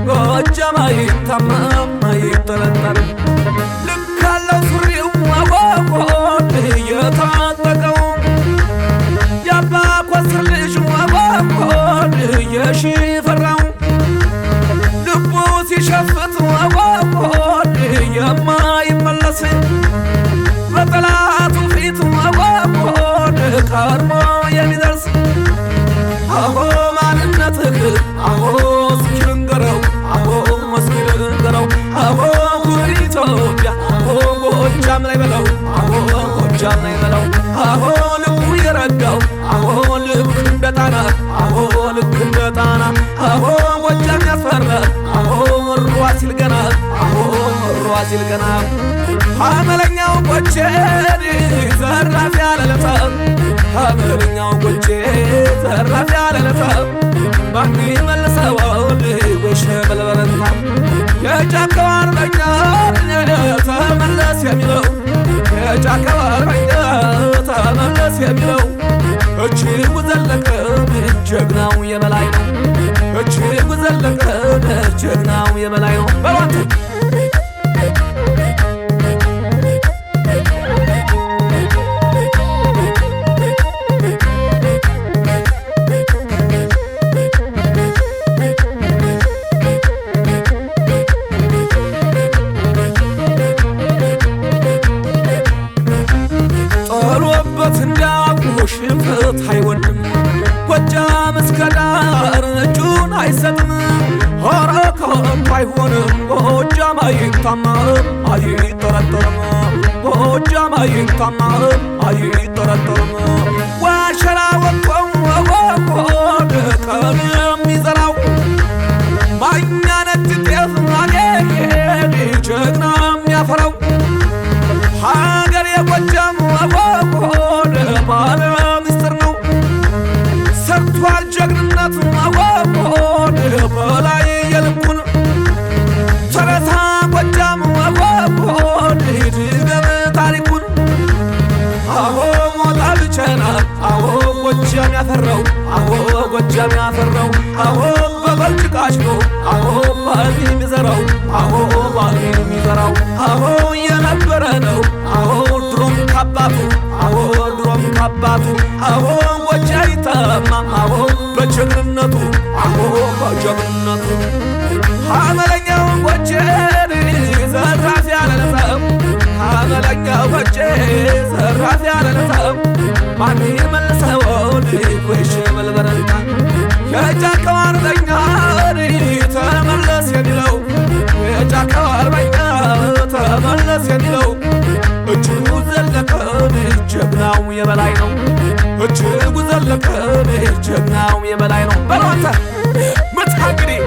ጎጃም አይታማም አይጠረጠር ልካለው ሱሪው አወቆት የታጠቀው ያባ ኮስር ልጅ አወቆት የሽፈራው ልቡ ሲሸፍት አወቆት የማይመለስ በጠላቱ ፊት አወቆት ቀድሞ የሚደርስ አሆ ማንነትህ አሆ እስኪልንገረው አሆ መስኪልንገረው አሆ ጉድ ኢትዮጵያ አሆ ጎጃም ላይ በለው አሆ ጎጃም ላይ በለው አሆ ልቡ የረጋው አሆ ልክ እንደ ጣና አሆ ልክ እንደ ጣና አሆ ጎጃም ያስፈራል አሆ ሯ ሲል ገና አሆ ሯ ሲል ገና አመለኛው ጎቼ ዘራፍ ያለለታ አመለኛው ጎቼ ዘራፍ ያለለታ ባንዲ መልሰዋው ልጎሽ በልበረታ የጫካው አርበኛ ተመለስ የሚለው የጫካው አርበኛ ተመለስ የሚለው እጅጉ ዘለቀ ጀግናው የበላይ ነው እጅጉ ዘለቀ ጀግናው የበላይ ነው በሏት ሽንፈት አይወድም ጎጃም እስከ ዳር እጁን አይሰጥም ሆረ ከወንቱ አይሆንም ጎጃም አይታማም አይጠረጠርም ጎጃም አይታማም አይጠረጠርም ዋሸራ ወጥቶም ወቆድ ቀን የሚዘራው ማኛ ነጭ ጤፍ አገር ጀግና የሚያፈራው ሀገር የጎጃም ወቆድ ባለ ሚስጥር ነው ሰርቷል ጀግንነት ወቆድ በላይ የልኩን ተረታ ጎጃም ወቆድ ድገም ታሪኩን አሆ ሞጣ ብቸና አሆ ጎጃም ያፈራው አሆ ጎጃም ያፈራው አሆ በበልጭቃች ነው አሆ ባል የሚዘራው አሆ ባል የሚዘራው አሆ የነበረ ነው አሆ ድሮም ካባቱ አሆ ድሮም ካባቱ አሆ ጎጃ ይተማ አሆ በጀግንነቱ አሆ በጀግንነቱ አመለኛው ጎጄ ዘራፍ ያለለታው አመለኛው ጎጄ ዘራፍ ያለለታው ማን ይመልሰው ልጎሽ በልበረታ የጫካው አርበኛ ተመለስ የሚለው የጫካው አርበኛ ተመለስ የሚለው እጅጉ ዘለቀ ጀግናው የበላይ ነው እጅጉ ዘለቀ ጀግናው የበላይ ነው በሏታ ምታ እንግዲህ